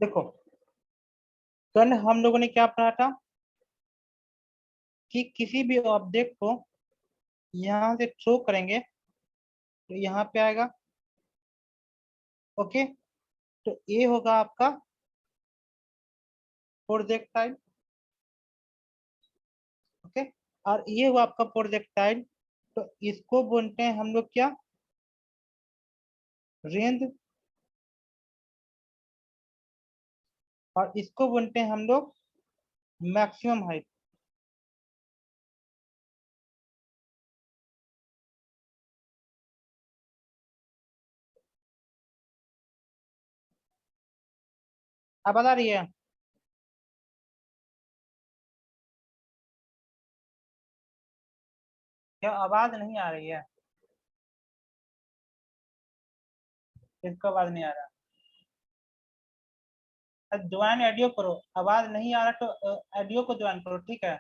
देखो, कल हम लोगों ने क्या पढ़ा था कि किसी भी ऑब्जेक्ट को यहां से थ्रो करेंगे तो यहाँ पे आएगा। ओके, तो ये होगा आपका प्रोजेक्टाइल। ओके, और ये हुआ आपका प्रोजेक्टाइल। तो इसको बोलते हैं हम लोग क्या, रेंज। और इसको बोलते हैं हम लोग मैक्सिमम हाइट। अब बता रही है? क्या आवाज नहीं आ रही है? इसको आवाज नहीं आ रहा? ज्वाइन ऑडियो करो। आवाज नहीं आ रहा तो ऑडियो को ज्वाइन करो, ठीक है?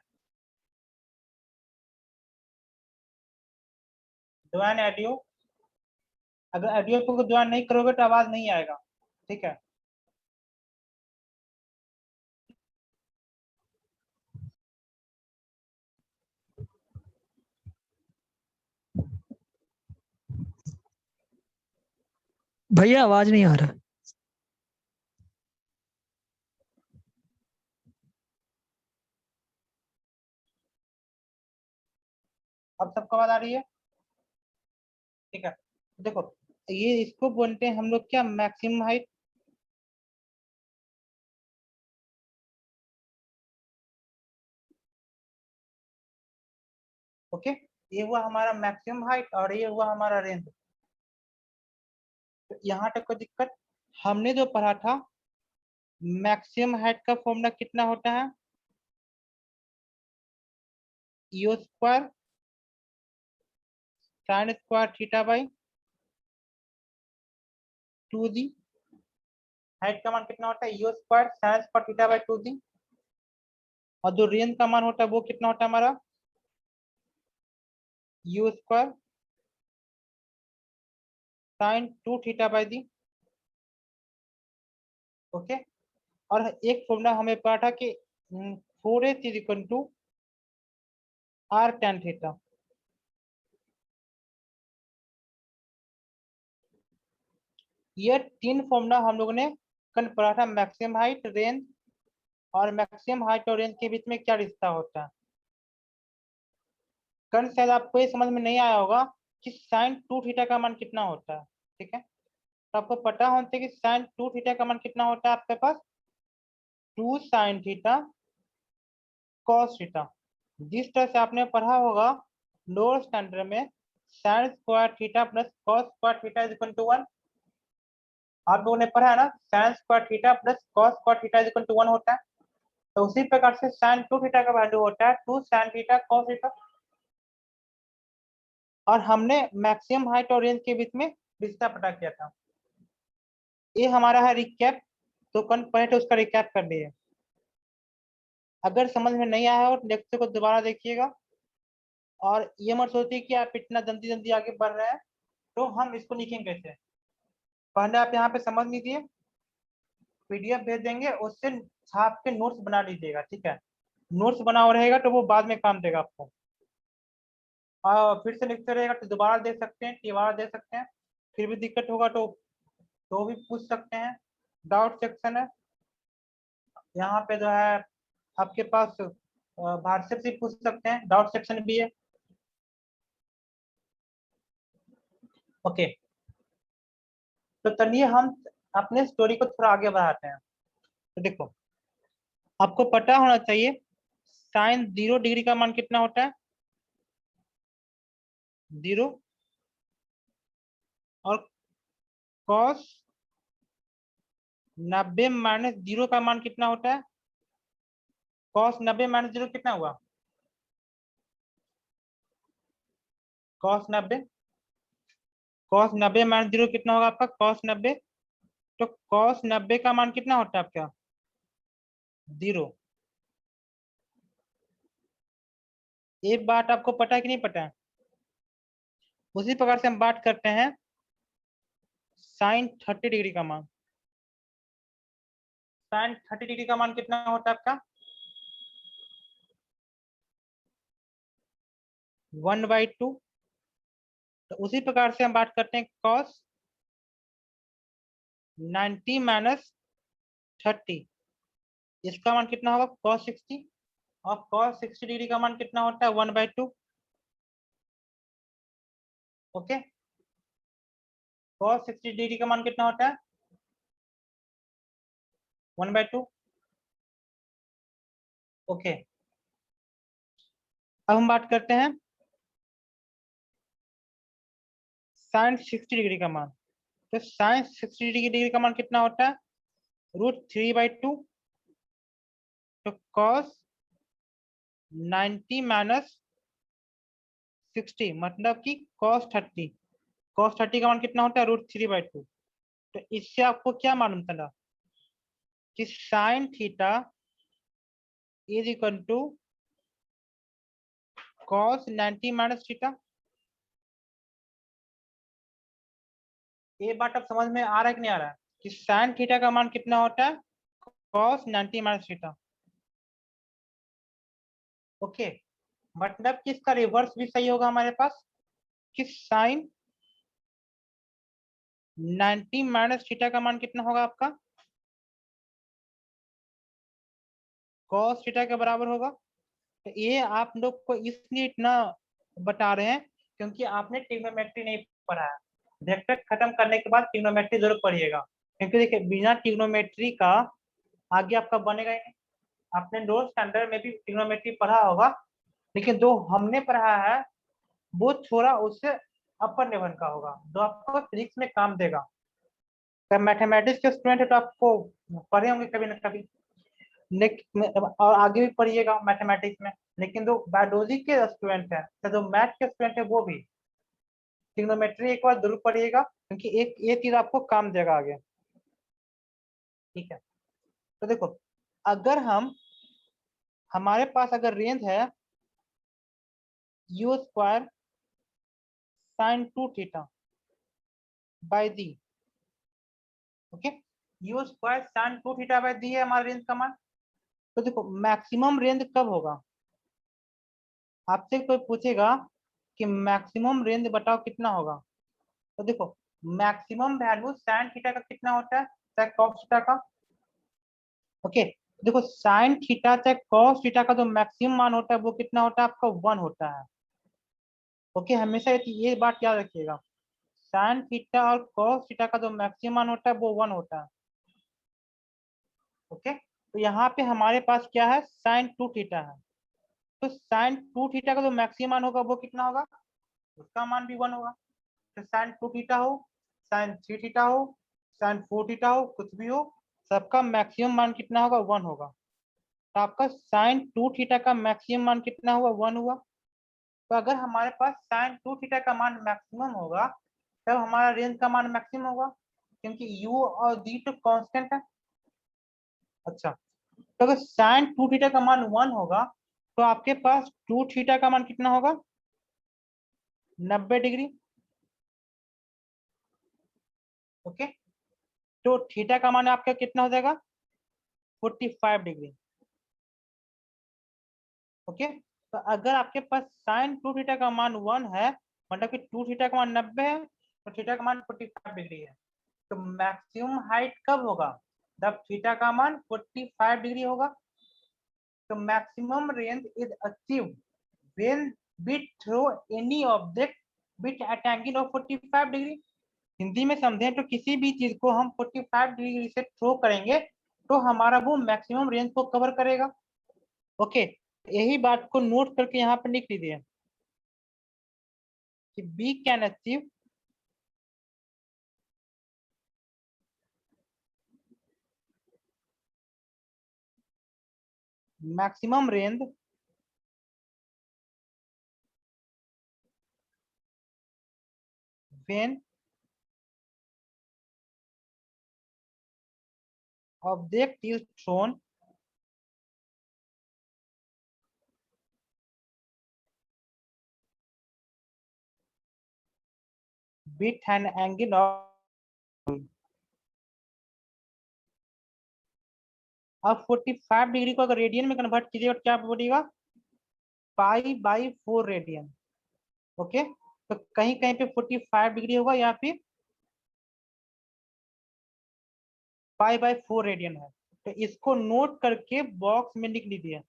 Join audio. अगर ऑडियो को ज्वाइन नहीं करोगे तो आवाज नहीं आएगा, ठीक है? भैया आवाज नहीं आ रहा। अब सबको आवाज आ रही है? ठीक है, देखो, ये इसको बोलते हैं हम लोग क्या, मैक्सिमम हाइट। ओके, ये हुआ हमारा मैक्सिमम हाइट और ये हुआ हमारा रेंज। तो यहाँ तक कोई दिक्कत? हमने जो पढ़ा था, मैक्सिमम हाइट का फॉर्मूला कितना होता है, you square sign square theta by 2 the. Height का मान कितना होता है, you square sign square theta by 2 दी। और जो रेंज का मान होता है वो कितना होता है हमारा, u square sine 2 theta by d. Okay, और एक फॉर्मूला हमें पढ़ा था कि 4h is equal to R tan theta. ये तीन फॉर्मूला हम लोगों ने कल पढ़ा था, मैक्सिमम हाइट, रेंज। और मैक्सिमम हाइट और रेंज के बीच में क्या रिश्ता होता है। कल शायद आपको ये समझ में नहीं आया होगा कि साइन 2 थीटा का मान कितना होता है, ठीक है? तो आपको पता होना चाहिए कि साइन 2 थीटा का मान कितना होता है आपके पास, 2 sin थीटा कॉस थीटा। जिस तरह से आपने पढ़ा होगा लोअर स्टैंडर्ड में, sine square theta plus cos square theta is equal to 1। आप लोगों ने पढ़ा है ना, sine square theta plus cos square theta is equal to 1 होता है। तो उसी प्रकार से साइन 2 थीटा का वैल्यू होता है 2 sin थीटा कॉस थीटा। और हमने मैक्सिमम हाइट और रेंज के बीच में रिश्ता पता किया था। ये हमारा है रिकैप। तो कल पढ़े थे उसका रिकैप कर लिए। अगर समझ में नहीं आया हो तो लेक्चर को दोबारा देखिएगा। और ये मत सोचिए कि आप इतना जल्दी जल्दी आगे बढ़ रहे हैं तो हम इसको लिखेंगे कैसे। पहले आप यहाँ पे समझ लीजिए, पीडीएफ भेज देंगे, उससे छाप के नोट्स बना लीजिएगा, ठीक है? नोट्स बना हुआ रहेगा तो वो बाद में काम देगा आपको। और फिर से लिखते रहेगा तो दोबारा दे सकते हैं, तिबारा दे सकते हैं। फिर भी दिक्कत होगा तो भी पूछ सकते हैं। डाउट सेक्शन है यहाँ पे जो है आपके पास, व्हाट्सएप से पूछ सकते हैं, डाउट सेक्शन भी है। ओके, तो चलिए हम अपने स्टोरी को थोड़ा आगे बढ़ाते हैं। तो देखो, आपको पता होना चाहिए साइन 0 डिग्री का मान कितना होता है, 0। और कॉस 90 - 0 का मान कितना होता है, कॉस 90 - 0 कितना हुआ, कॉस 90। कॉस 90 - 0 कितना होगा आपका, कॉस 90। तो कॉस 90 का मान कितना होता है आपका, 0। एक बात आपको पता है कि नहीं पता है? उसी प्रकार से हम बात करते हैं साइन 30 डिग्री का मान। साइन 30 डिग्री का मान कितना होता है आपका 1/2। तो उसी प्रकार से हम बात करते हैं कॉस 90 माइनस 30, इसका मान कितना होगा कॉस 60, और कॉस 60 डिग्री का मान कितना होता है 1/2। ओके, कॉस 60 डिग्री का मान कितना होता है 1/2। ओके, अब हम बात करते हैं साइन 60 डिग्री का मान। तो साइन 60 डिग्री का मान कितना होता है √3/2। तो कॉस 90 माइनस 60 मतलब कि कॉस 30, कॉस 30 का मान कितना होता है √3/2। तो इससे आपको क्या मालूम चला कि sine theta is equal to cos 90 minus theta. ये बात अब समझ में आ रहा है कि नहीं आ रहा है कि साइन थीटा का मान कितना होता है कॉस 90 माइनस थीटा। ओके, मतलब कि इसका रिवर्स भी सही होगा हमारे पास कि साइन 90 माइनस थीटा का मान कितना होगा आपका कॉस थीटा के बराबर होगा। तो ये आप लोग को इसलिए इतना बता रहे हैं क्योंकि आपने ट्रिग्नोमेट्री नहीं पढ़ा है। वेक्टर खत्म करने के बाद ट्रिग्नोमेट्री जरूर पढ़िएगा, क्योंकि देखिए बिना ट्रिग्नोमेट्री का आगे आपका बनेगा ही नहीं। आपने लोअर स्टैंडर्ड में भी ट्रिग्नोमेट्री पढ़ा होगा, लेकिन जो हमने पढ़ा है वो थोड़ा उससे अपर लेवल का होगा, जो आपको फिजिक्स में काम देगा। तो मैथमेटिक्स के स्टूडेंट है तो आपको पढ़े होंगे कभी ना कभी, और आगे भी पढ़िएगा मैथमेटिक्स में। लेकिन जो बायोलॉजी के स्टूडेंट है तो जो मैथ के स्टूडेंट है वो भी ट्रिग्नोमेट्री एक बार जरूर पढ़िएगा, क्योंकि एक ये चीज आपको काम देगा आगे। ठीक है, तो देखो अगर हमारे पास अगर रेंज है u² sin 2 theta by d. Okay, u² sin 2 theta by दी है हमारा रेंज का मान। तो देखो मैक्सिमम रेंज कब होगा, आपसे कोई पूछेगा कि मैक्सिमम रेंज बताओ कितना होगा, तो देखो मैक्सिमम वैल्यू साइन थीटा का कितना होता है चाहे कॉस थीटा का। ओके, देखो साइन थीटा चाहे कॉस थीटा का जो मैक्सिमम मान होता है वो कितना होता है आपका 1 होता है। ओके, हमेशा ये बात याद रखिएगा, साइन थीटा और कॉस थीटा का जो मैक्सिमम मान होता है वो 1 होता है। ओके, तो यहाँ पे हमारे पास क्या है साइन 2 थीटा है। तो साइन 2 थीटा का जो मैक्सिमम मान होगा वो कितना होगा, उसका मान भी 1 होगा। तो साइन 2 थीटा हो, साइन 3 थीटा हो, साइन 4 थीटा हो, कुछ भी हो, सबका मैक्सिमम मान कितना होगा 1 होगा। तो आपका साइन 2 थीटा का मैक्सिमम मान कितना हुआ 1 हुआ। तो अगर हमारे पास साइन 2 थीटा का मान मैक्सिमम होगा तब हमारा रेंज का मान मैक्सिमम होगा, क्योंकि u और d तो कांस्टेंट है। अच्छा, तो अगर साइन 2 थीटा का मान 1 होगा तो आपके पास 2 थीटा का मान कितना होगा 90 डिग्री। ओके, तो थीटा का मान आपका कितना हो जाएगा 45 डिग्री। ओके, तो अगर आपके पास साइन 2 थीटा का मान 1 है, मतलब कि 2 थीटा का मान 90 है, तो थीटा का मान 45 डिग्री है। तो मैक्सिमम हाइट कब होगा जब थीटा का मान 45 डिग्री होगा। तो maximum range is achieve when we throw any object with at angle of 45 degree. Hindi में समझें तो किसी भी चीज को हम 45 डिग्री से थ्रो करेंगे तो हमारा वो मैक्सिमम रेंज को कवर करेगा। ओके, यही बात को नोट करके यहाँ पर लिख लीजिए कि we can achieve maximum range when object is thrown with an angle of अब 45 डिग्री को अगर रेडियन में कन्वर्ट कीजिएगा तो क्या बोलिएगा, π/4 रेडियन। ओके, तो कहीं कहीं पे 45 डिग्री होगा या फिर π/4 रेडियन है, तो इसको नोट करके बॉक्स में लिख लीजिए।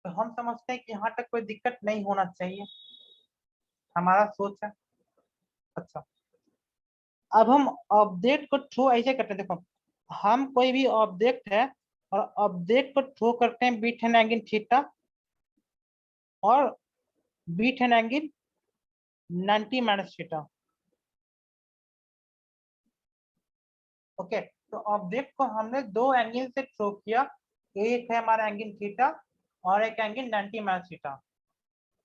तो हम समझते हैं कि यहाँ तक कोई दिक्कत नहीं होना चाहिए, हमारा सोच है। अच्छा, अब हम ऑब्जेक्ट को थ्रो ऐसे करते हैं, देखो हम कोई भी ऑब्जेक्ट है और ऑब्जेक्ट को थ्रो करते हैं बीट एंड एंगल थीटा और beat and angle 90 minus theta. Okay, तो ऑब्जेक्ट को हमने दो एंगल से थ्रो किया, एक है हमारा एंगल थीटा और एक एंगल 90 माइनस थीटा।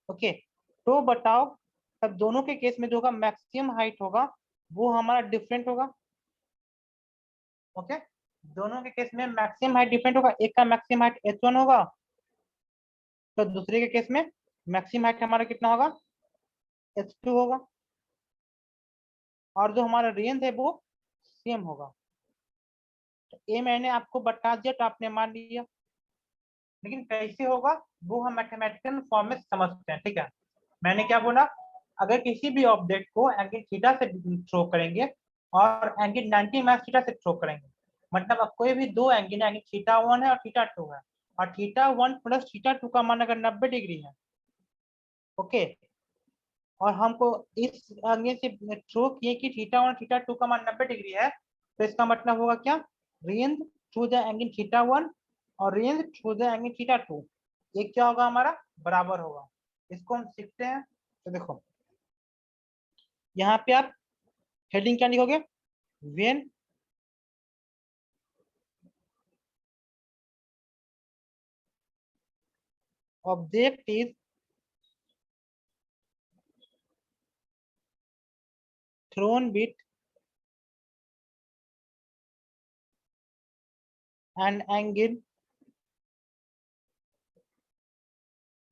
ओके, तो बताओ तब दोनों के केस में जो होगा मैक्सिमम हाइट होगा वो हमारा डिफरेंट होगा। ओके, दोनों के केस में मैक्सिमम हाइट डिफरेंट होगा, एक का मैक्सिमम हाइट h1 होगा तो दूसरे के केस में मैक्सिमम हाइट हमारा कितना होगा, h2 होगा, और जो हमारा रेंज है वो सेम होगा। तो ये मैंने आपको बता दिया तो आपने मान लिया, लेकिन कैसे होगा वो हम मैथमेटिकल फॉर्म में समझते हैं। ठीक है, मैंने क्या बोला, अगर किसी भी ऑब्जेक्ट को एंगल थीटा से थ्रो करेंगे और एंगल 90 माइनस थीटा से थ्रो करेंगे, मतलब अब कोई भी दो एंगल, एंगल थीटा 1 है और थीटा 2 है, और थीटा 1 प्लस थीटा 2 का मान अगर 90 डिग्री है, ओके, और हमको इस एंगल से थ्रो किए कि थीटा 1 और थीटा 2 का मान 90 डिग्री है, तो इसका मतलब होगा क्या, range through the angle theta 1 और range through the angle theta 2, ये क्या होगा हमारा, बराबर होगा। इसको हम सीखते हैं। तो देखो यहाँ पे आप हेडिंग क्या लिखोगे, when object is thrown with an angle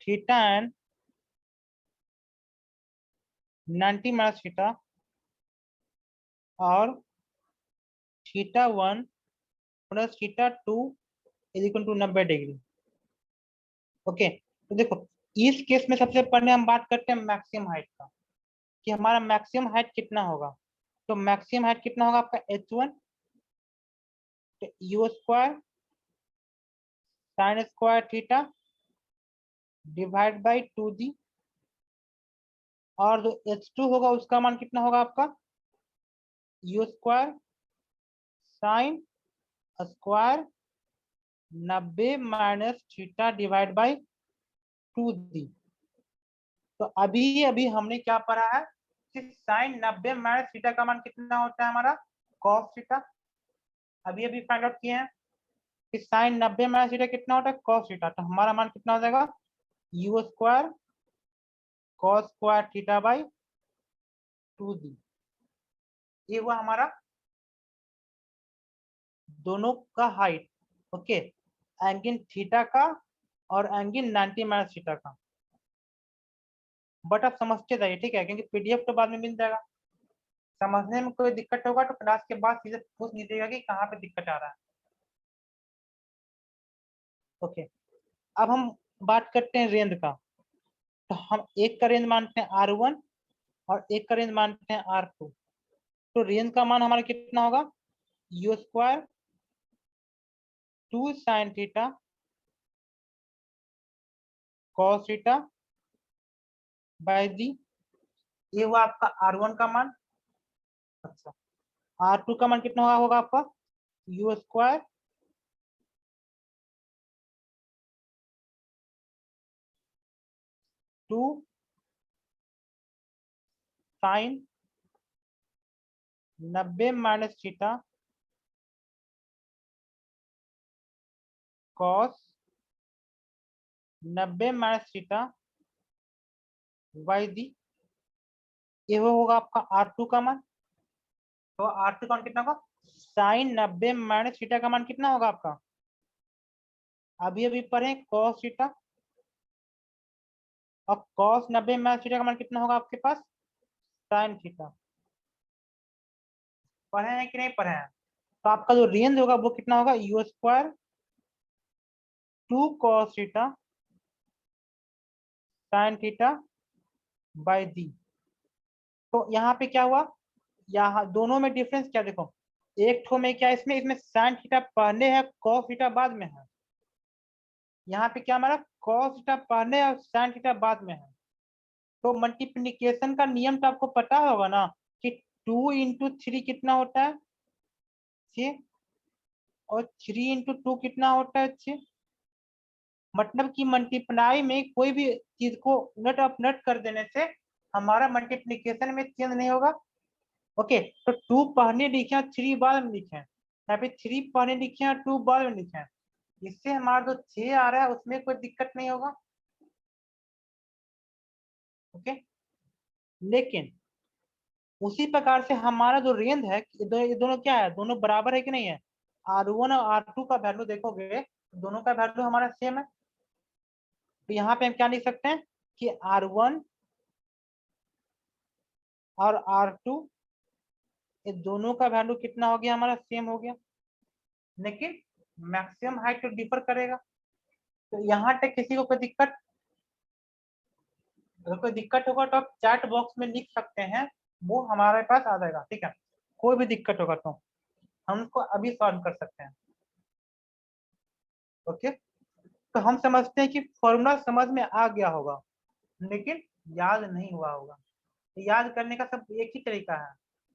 theta and 90 minus theta और theta 1 plus theta 2 is equal to 90 degree. Okay, तो देखो इस केस में सबसे पहले हम बात करते हैं मैक्सिमम हाइट का, कि हमारा मैक्सिमम हाइट कितना होगा। तो मैक्सिमम हाइट कितना होगा आपका h1, तो u square sine square theta divide by 2d, और जो h2 होगा उसका मान कितना होगा आपका, u square sine square 90 minus theta divide by 2d। तो अभी अभी हमने क्या पढ़ा है कि साइन 90 माइनस थीटा का मान कितना होता है हमारा, कॉस थीटा। अभी अभी फाइंड आउट किए हैं कि साइन 90 माइनस थीटा कितना होता है, कॉस थीटा, तो हमारा मान कितना हो जाएगा, u square cos square theta by 2d। ये हुआ हमारा दोनों का हाइट। ओके, एंगल थीटा का और एंगल 90 माइनस थीटा का, बट आप समझते जाइए, ठीक है, क्योंकि पीडीएफ तो बाद में मिल जाएगा। समझने में कोई दिक्कत होगा तो क्लास के बाद सीधे पूछ लीजिएगा कि कहाँ पे दिक्कत आ रहा है। ओके, अब हम बात करते हैं रेंज का। तो हम एक का रेंज मानते हैं R1 और एक का रेंज मानते हैं R2। तो रेंज का मान हमारा कितना होगा, u square 2 sine theta cos theta by d, ये हुआ आपका R1 का मान। अच्छा, R2 का मान कितना होगा आपका, u square 2 sine 90 minus theta cos 90 minus theta by d, ये होगा आपका R2 का मान। तो R2 का मान कितना होगा, साइन 90 माइनस थीटा का मान कितना होगा आपका, अभी अभी पढ़े कॉस थीटा, और कॉस 90 माइनस थीटा का मान कितना होगा आपके पास, साइन थीटा। पढ़े हैं कि नहीं पढ़े हैं? तो आपका जो रेंज होगा वो कितना होगा, you square 2 cos theta sin theta by the. तो यहाँ पे क्या हुआ, यहाँ दोनों में डिफरेंस क्या देखो, एक ठो में क्या, इसमें इसमें sin थीटा पहले है cos थीटा बाद में है, यहाँ पे क्या हमारा cos थीटा पहले है और sin थीटा बाद में है। तो मल्टीप्लिकेशन का नियम तो आपको पता होगा ना कि 2 इंटू 3 कितना होता है 6, और 3 इंटू 2 कितना होता है 6। मतलब कि मल्टीप्लाई में कोई भी चीज को उलट अपलट कर देने से हमारा मल्टीप्लिकेशन में चेंज नहीं होगा। ओके, तो 2 पहले लिखे हैं 3 बाद में लिखे हैं, यहाँ पे 3 पहले लिखे हैं 2 बाद में लिखे हैं, इससे हमारा जो 6 आ रहा है उसमें कोई दिक्कत नहीं होगा। ओके, लेकिन उसी प्रकार से हमारा जो रेंज है, ये दोनों क्या है, दोनों बराबर है कि नहीं है, R1 और R2 का वैल्यू देखोगे दोनों का वैल्यू हमारा सेम है। तो यहाँ पे हम क्या लिख सकते हैं कि R1 और R2 ये दोनों का वैल्यू कितना हो गया, हमारा सेम हो गया, लेकिन मैक्सिमम हाइट तो डिफर करेगा। तो यहाँ तक किसी को कोई दिक्कत, अगर कोई दिक्कत होगा तो आप चैट बॉक्स में लिख सकते हैं, वो हमारे पास आ जाएगा, ठीक है। कोई भी दिक्कत होगा तो हम उसको अभी सॉल्व कर सकते हैं। ओके, तो हम समझते हैं कि फॉर्मूला समझ में आ गया होगा, लेकिन याद नहीं हुआ होगा। तो याद करने का सब एक ही तरीका है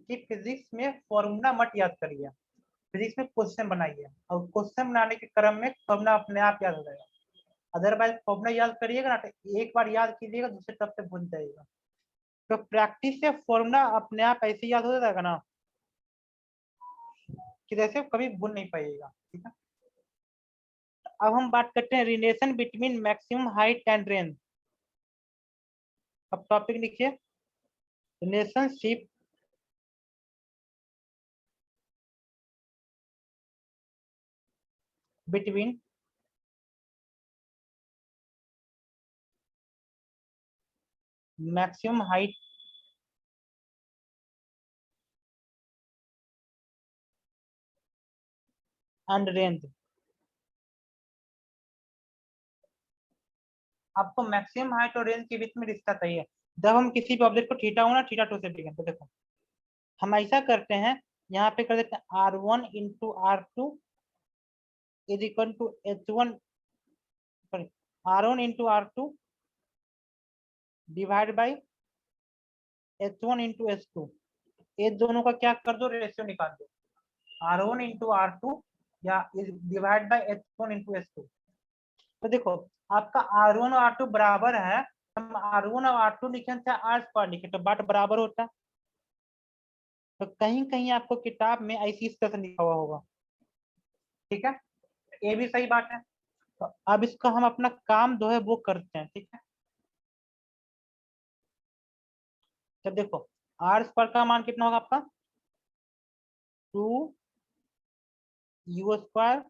कि फिजिक्स में फॉर्मूला मत याद करिए, फिजिक्स में क्वेश्चन बनाइए, और क्वेश्चन बनाने के क्रम में फॉर्मूला अपने आप याद हो जाएगा। अदरवाइज फॉर्मूला याद करिएगा ना तो एक बार याद कीजिएगा, दूसरे टप से भूल जाइएगा। तो प्रैक्टिस से फॉर्मूला अपने आप ऐसे याद हो जाएगा ना कि जैसे कभी भूल नहीं पाइएगा, ठीक है। अब हम बात करते हैं relation between maximum height and range. अब टॉपिक लिखिए, relationship between maximum height and range. आपको मैक्सिमम हाइट और रेंज के बीच में रिश्ता चाहिए। जब हम किसी भी ऑब्जेक्ट को थीटा 1 और थीटा 2 से दिखें, तो देखो हम ऐसा करते हैं, यहाँ पे कर देते हैं R1 into R2 is equal to H1, sorry R1 into R2 divide by H1 into H2। ये दोनों का क्या कर दो, रेशियो निकाल दो, R1 इंटू R2 या divide by H1 into H2। तो देखो आपका R1 और R2 बराबर है, हम R1 और R2 लिखे चाहे R स्क्वायर लिखे तो बात बराबर होता है। तो कहीं कहीं आपको किताब में ऐसी इस तरह से लिखा हुआ होगा, ठीक है, ये भी सही बात है। तो अब इसका हम अपना काम जो है वो करते हैं, ठीक है। तो देखो R स्क्वायर का मान कितना होगा आपका 2 U square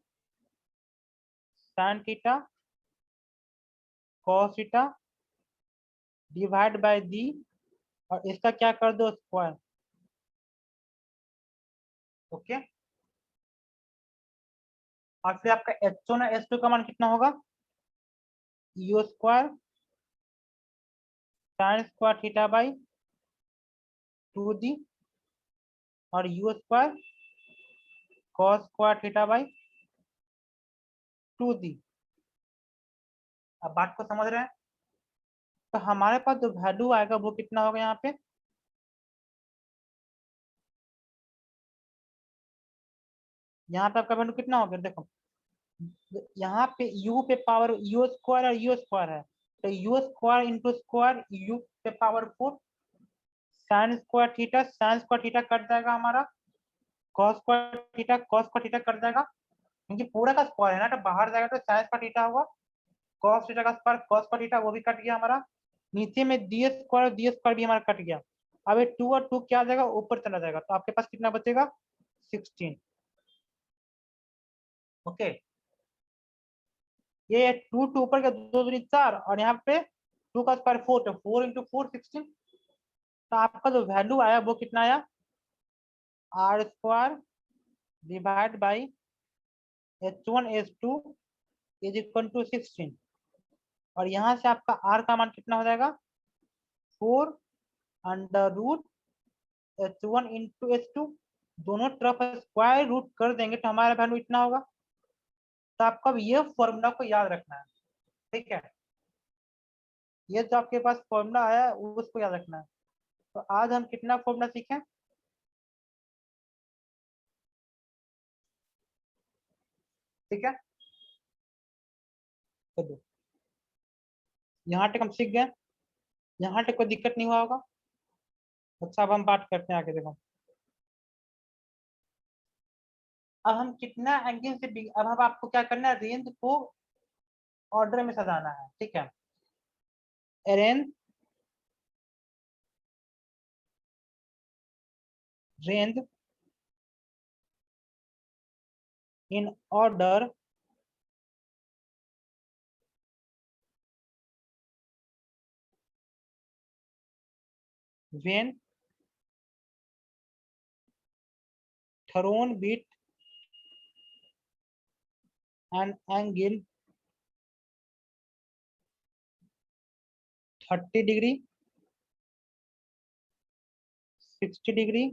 sine theta cos theta divide by the, और इसका क्या कर दो स्क्वायर। ओके, और फिर आपका H1 और H2 का मान कितना होगा U square sine square theta by 2D और U square cos square theta by 2D। अब बात को समझ रहे हैं? तो हमारे पास जो वैल्यू आएगा वो कितना होगा यहाँ पे, यहाँ पे आपका वैल्यू कितना होगा देखो, यहाँ पे u पे पावर u स्क्वायर और u स्क्वायर है, तो u square into square u पे power 4 sign square theta cut जाएगा हमारा, कॉस स्क्वायर थीटा कट जाएगा, क्योंकि पूरा का स्क्वायर है ना, तो बाहर जाएगा तो साइन स्क्वायर थीटा होगा, कॉस थीटा का स्क्वायर कॉस स्क्वायर थीटा वो भी कट गया हमारा, नीचे में डी स्क्वायर भी हमारा कट गया। अब ये 2 और 2 क्या आ जाएगा, ऊपर चला जाएगा, तो आपके पास कितना बचेगा 16। ओके, ये 2 टू ऊपर का 2 दूनी 4 और यहाँ पे 2 का स्क्वायर 4, तो 4 इंटू 4 16। तो आपका जो वैल्यू आया वो कितना आया R square divide by H1 H2 is equal to 16, और यहाँ से आपका आर का मान कितना हो जाएगा 4 under root H1 into H2, दोनों तरफ स्क्वायर रूट कर देंगे तो हमारा वैल्यू इतना होगा। तो आपको अब ये फॉर्मूला को याद रखना है, ठीक है, ये जो आपके पास फॉर्मूला है उसको याद रखना है। तो आज हम कितना फॉर्मूला सीखें, ठीक है, चलो यहाँ तक हम सीख गए, यहाँ तक कोई दिक्कत नहीं हुआ होगा। अच्छा अब हम बात करते हैं आगे, देखो अब हम कितना एंगल से अब हम आपको क्या करना है, रेंज को ऑर्डर में सजाना है, ठीक है, arrange range in order when thrown bit an angle 30 degree, 60 degree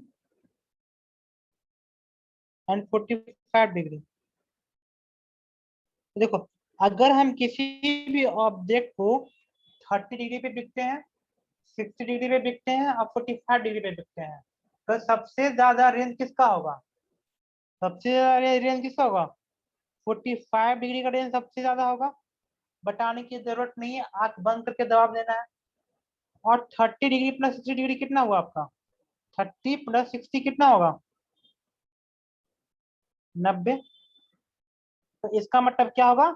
and 45 degree. देखो अगर हम किसी भी ऑब्जेक्ट को 30 डिग्री पे दिखते हैं, 60 डिग्री पे दिखते हैं और 45 डिग्री पे दिखते हैं, तो सबसे ज्यादा रेंज किसका होगा, सबसे ज्यादा रेंज किसका होगा, 45 डिग्री का रेंज सबसे ज्यादा होगा। बताने की जरूरत नहीं है, आंख बंद करके जवाब देना है। और 30 डिग्री प्लस 60 डिग्री कितना हुआ आपका, 30 प्लस 60 कितना होगा 90। तो इसका मतलब क्या होगा,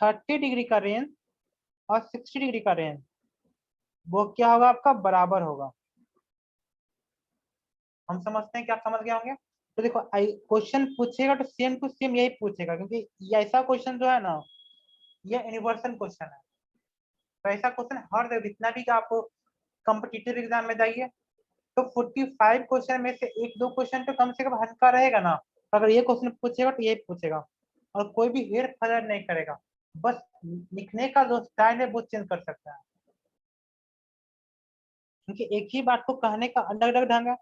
30 डिग्री का रेंज और 60 डिग्री का रेंज वो क्या होगा आपका बराबर होगा। हम समझते हैं कि आप समझ गए होंगे। तो देखो क्वेश्चन पूछेगा तो सेम टू सेम यही पूछेगा, क्योंकि ये ऐसा क्वेश्चन जो है ना ये यूनिवर्सल क्वेश्चन है। तो ऐसा क्वेश्चन हर जगह जितना भी आप कॉम्पिटिटिव एग्जाम में जाइए तो 45 क्वेश्चन में से एक दो क्वेश्चन तो कम से कम हल्का रहेगा ना। तो अगर ये क्वेश्चन पूछेगा तो ये पूछेगा, और कोई भी हेर फेर नहीं करेगा, बस लिखने का जो स्टाइल है वो चेंज कर सकता है, क्योंकि एक ही बात को कहने का अलग अलग ढंग है।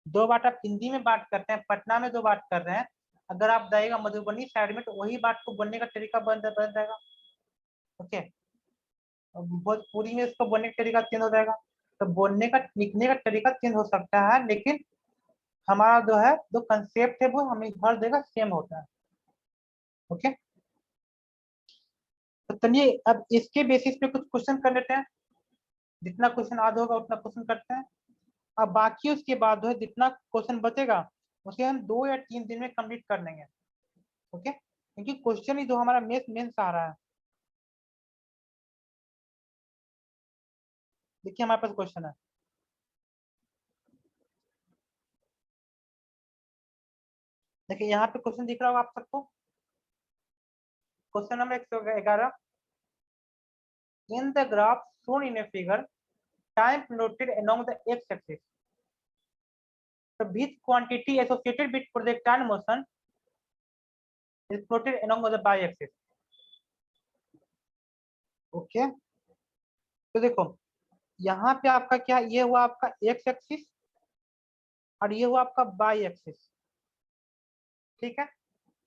दो बात आप हिंदी में बात करते हैं, पटना में दो बात कर रहे हैं, अगर आप जाइएगा मधुबनी साइड में तो वही बात को बोलने का तरीका बदल जाएगा। ओके, भोजपुरी में इसको बोलने का तरीका चेंज हो जाएगा। तो बोलने का लिखने का तरीका चेंज हो सकता है, लेकिन हमारा जो है जो कंसेप्ट है वो हमें हर जगह सेम होता है। ओके, तो चलिए अब इसके बेसिस पे कुछ क्वेश्चन कर लेते हैं, जितना क्वेश्चन आज होगा उतना क्वेश्चन करते हैं। अब बाकी उसके बाद जो है जितना क्वेश्चन बचेगा उसे हम 2 या 3 दिन में कंप्लीट कर लेंगे। ओके, क्योंकि क्वेश्चन ही जो हमारा मेन आ रहा है। देखिए हमारे पास क्वेश्चन है, देखिए यहाँ पे क्वेश्चन दिख रहा होगा आप सबको, question number 111, in the graph shown in a figure time plotted along the x-axis, the which quantity associated with projectile motion is plotted along the y-axis। Okay, तो देखो यहाँ पे आपका क्या, ये हुआ आपका x एक्सिस और ये हुआ आपका y एक्सिस, ठीक है।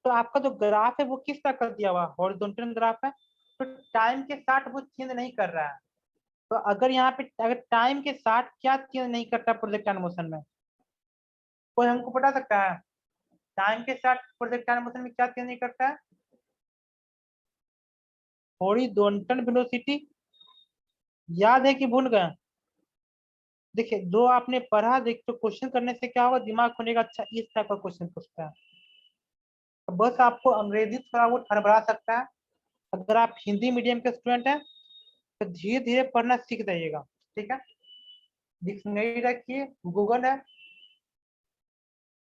तो आपका जो ग्राफ है वो किस तरह कर दिया हुआ, हॉरिजॉन्टल ग्राफ है, तो टाइम के साथ वो चेंज नहीं कर रहा है। तो अगर यहाँ पे अगर टाइम के साथ क्या चेंज नहीं करता प्रोजेक्टाइल मोशन में, कोई हमको बता सकता है टाइम के साथ प्रोजेक्टाइल मोशन में क्या चेंज नहीं करता है, हॉरिजॉन्टल वेलोसिटी, याद है कि भूल गए। देखिए जो आपने पढ़ा, देख तो क्वेश्चन करने से क्या होगा, दिमाग खुलेगा, अच्छा इस टाइप का क्वेश्चन पूछता है। तो बस आपको अंग्रेजी थोड़ा बहुत हड़बड़ा सकता है, अगर आप हिंदी मीडियम के स्टूडेंट हैं तो धीरे धीरे पढ़ना सीख जाइएगा, ठीक है। डिक्शनरी रखिए, गूगल है।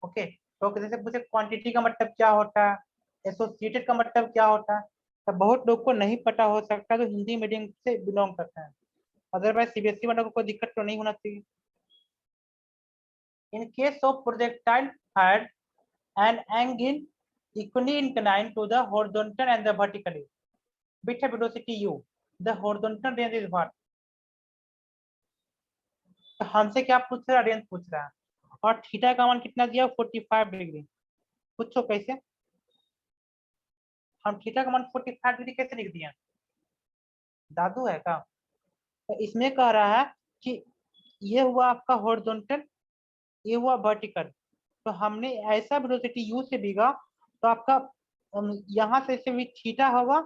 ओके, तो जैसे पूछे क्वांटिटी का मतलब क्या होता है, एसोसिएटेड का मतलब क्या होता है, तो बहुत लोग को नहीं पता हो सकता जो हिंदी मीडियम से बिलोंग करते हैं। अदरवाइज सीबीएसई वालों को कोई दिक्कत तो नहीं होना चाहिए। In case of projectile fired an angle equally inclined to the horizontal and the vertically with a velocity u, the horizontal range is what? तो हमसे क्या पूछ रहा है? रेंज पूछ रहा है। और थीटा का मान कितना दिया? 45 डिग्री। पूछो कैसे? हम थीटा का मान 45 डिग्री कैसे लिख दिए? जादू है क्या? तो इसमें कह रहा है कि ये हुआ आपका हॉरिजॉन्टल, ये हुआ वर्टिकल। तो हमने ऐसा वेलोसिटी यू से दिया तो आपका यहाँ से भी थीटा होगा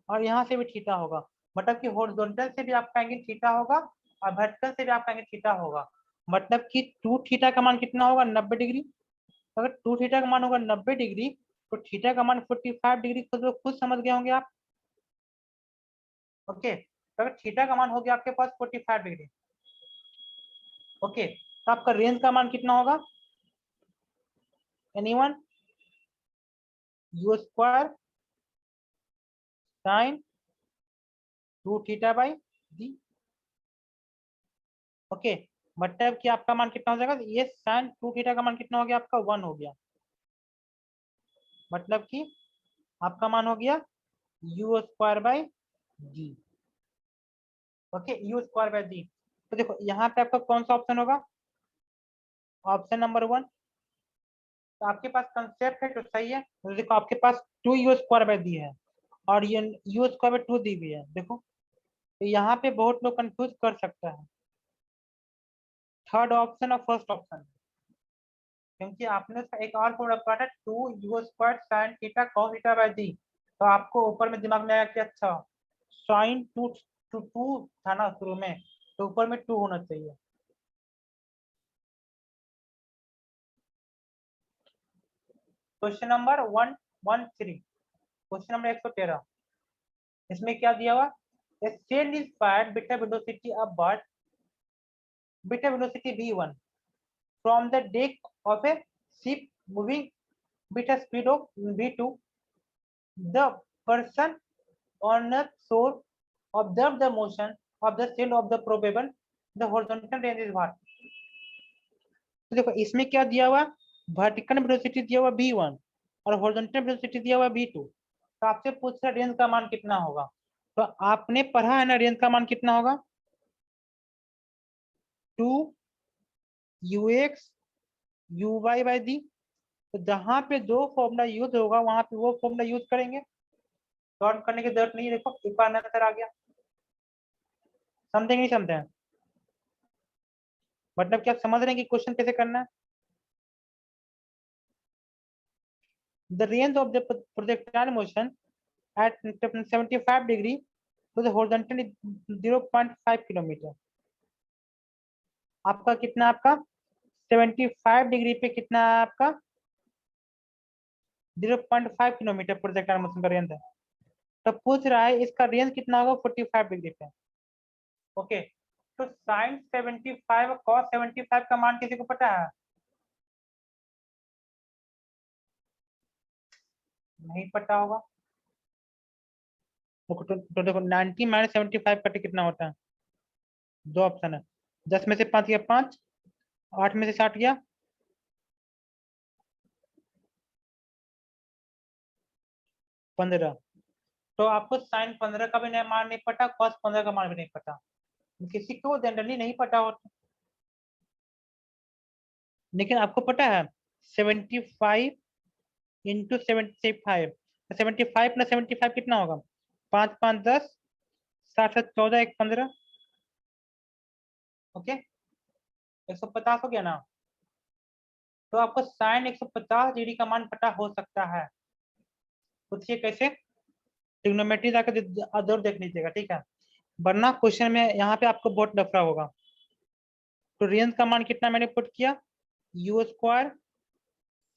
और यहाँ से भी थीटा होगा। मतलब कि हॉरिजॉन्टल से भी आपका एंगल थीटा होगा और वर्टिकल से भी आपका एंगल थीटा होगा। मतलब कि 2 थीटा का मान कितना होगा? 90 डिग्री। अगर 2 थीटा का मान होगा 90 डिग्री तो थीटा का मान 45 डिग्री खुद समझ गए होंगे आप। ओके, तो अगर थीटा का मान हो गया आपके पास 45 डिग्री, ओके, तो आपका रेंज का मान कितना होगा? Anyone? You square sine 2 theta by D. Okay, मतलब कि आपका मान कितना हो जाएगा? ये साइन 2 थीटा का मान कितना हो गया? आपका 1 हो गया। मतलब कि आपका मान हो गया you square by D. Okay, you square by D. तो देखो यहाँ पे आपका कौन सा ऑप्शन होगा? Option number 1। तो आपके पास कंसेप्ट है तो सही है। तो देखो आपके पास 2 यू स्क्वायर बाई डी है और ये यू स्क्वायर बाई 2 दी हुई है। देखो तो यहाँ पे बहुत लोग कंफ्यूज कर सकता है थर्ड ऑप्शन और फर्स्ट ऑप्शन, क्योंकि आपने उसका एक और फॉर्मूला पढ़ा था 2 you square sine theta cos theta by D. तो आपको ऊपर में दिमाग में आया कि अच्छा साइन 2 2 था ना शुरू में, तो ऊपर में 2 होना चाहिए। क्वेश्चन नंबर 113, क्वेश्चन नंबर 113, इसमें क्या दिया हुआ? A sail is fired with a velocity upward with a velocity v1 from the deck of a ship moving with a speed of v2. The person on the shore observe the motion of the sail of the probable the horizontal range is what? तो देखो इसमें क्या दिया हुआ? Vertical velocity दिया हुआ v1 और horizontal velocity दिया हुआ v2। तो आपसे पूछ रहा रेंज का मान कितना होगा? तो आपने पढ़ा है ना रेंज का मान कितना होगा? 2 ux uy बाई दी। तो जहां पे दो फॉर्मूला यूज होगा वहां पे वो फॉर्मूला यूज करेंगे, सॉल्व करने की जरूरत नहीं है। देखो एक बार नजर आ गया, समझेंगे नहीं समझे? मतलब क्या समझ रहे हैं कि क्वेश्चन कैसे करना है? The range of the projectile motion at 75 degree to the horizontal is 0.5 kilometre. आपका कितना? आपका 75 डिग्री पे कितना है आपका? 0.5 किलोमीटर प्रोजेक्टाइल मोशन का रेंज है। तो पूछ रहा है इसका रेंज कितना होगा 45 डिग्री पे। ओके, तो साइन 75 और कॉस 75 का मान किसी को पता है? नहीं पता होगा। तो देखो 90 माइनस 75 कटे कितना होता है? 2 ऑप्शन है, 10 में से 5 गया 5, 8 में से 60 गया 15। तो आपको साइन 15 का भी मान नहीं पता, कॉस 15 का मान भी नहीं पता। किसी को जनरली नहीं पता होता, लेकिन आपको पता है 75 इंटू 75, 75 प्लस 75 कितना होगा? 5 5 10, 7 7 14, 1 15। ओके, 150 हो गया ना? तो आपको साइन 150 डिग्री का मान पता हो सकता है। पूछिए कैसे? ट्रिग्नोमेट्री जाकर जरूर देख लीजिएगा, ठीक है? वरना क्वेश्चन में यहाँ पे आपको बहुत लफड़ा होगा। तो रेंज का मान कितना मैंने पुट किया? You square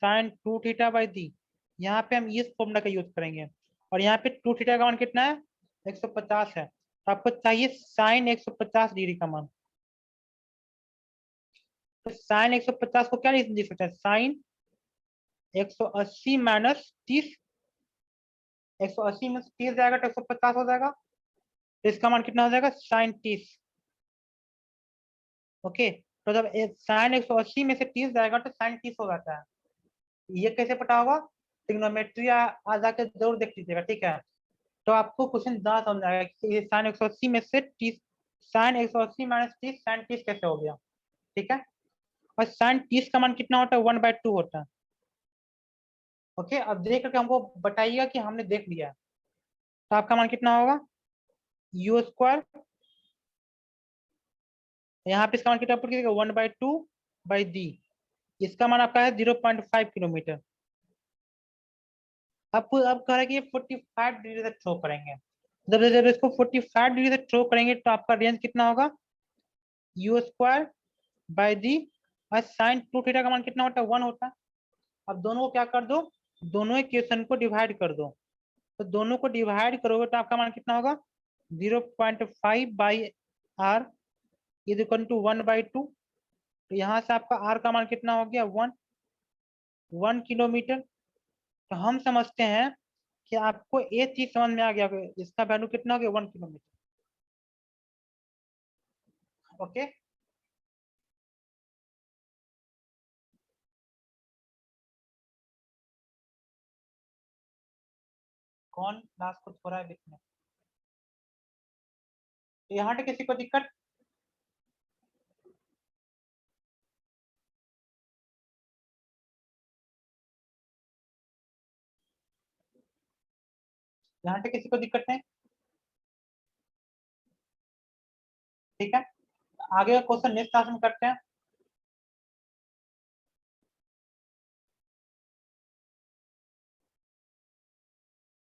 sine 2 theta by D. यहाँ पे हम इस फॉर्मूला का यूज करेंगे और यहाँ पे 2 थीटा का मान कितना है? 150 है। तो आपको चाहिए साइन 150 डिग्री का मान। तो साइन 150 को क्या लिख सकते हैं? साइन 180 माइनस 30, 180 में 30 जाएगा तो 150 हो जाएगा। तो इसका मान कितना हो जाएगा? साइन 30। ओके, तो जब साइन 180 में से 30 जाएगा तो साइन 30 हो जाता है। ये कैसे पता होगा? ट्रिग्नोमेट्री आ जाके जरूर देख लीजिएगा, ठीक है। तो आपको क्वेश्चन ज्यादा समझ आएगा कि ये साइन 180 में से 30, साइन 180 माइनस 30 साइन 30 कैसे हो गया, ठीक है। और साइन 30 का मान कितना होता है? 1/2 होता है। ओके, अब देख करके हमको बताइएगा कि हमने देख लिया। तो आपका मान कितना होगा? यू स्क्वायर, यहाँ पे इसका मान कितना पुट कीजिएगा? 1/2/d। इसका मान आपका है 0.5 किलोमीटर। अब कह रहा है कि ये 45 डिग्री से थ्रो करेंगे। जब जब इसको 45 डिग्री से थ्रो करेंगे तो आपका रेंज कितना होगा? You square by D. और साइन 2 थीटा का मान कितना होता है? 1 होता है। अब दोनों को क्या कर दो? दोनों इक्वेशन को डिवाइड कर दो। तो दोनों को डिवाइड करोगे तो आपका मान कितना होगा? 0.5/r is equal to 1/2। तो यहाँ से आपका r का मान कितना हो गया? 1 किलोमीटर। तो हम समझते हैं कि आपको ये चीज समझ में आ गया होगा, इसका वैल्यू कितना हो गया? 1 किलोमीटर। ओके, कौन क्लास कुछ हो रहा है बीच में? तो यहाँ पे किसी को दिक्कत? यहाँ पे किसी को दिक्कत नहीं? ठीक है, आगे का क्वेश्चन नेक्स्ट क्लास में करते हैं।